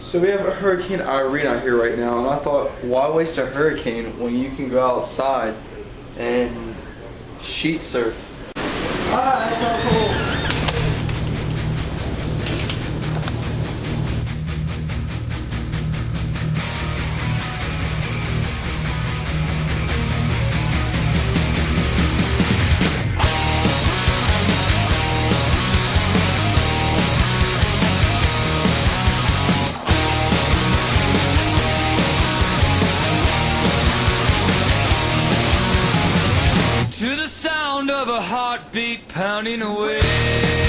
So we have a Hurricane Irene out here right now, and I thought, why waste a hurricane when you can go outside and sheet surf? Ah, that's so cool. To the sound of a heartbeat pounding away.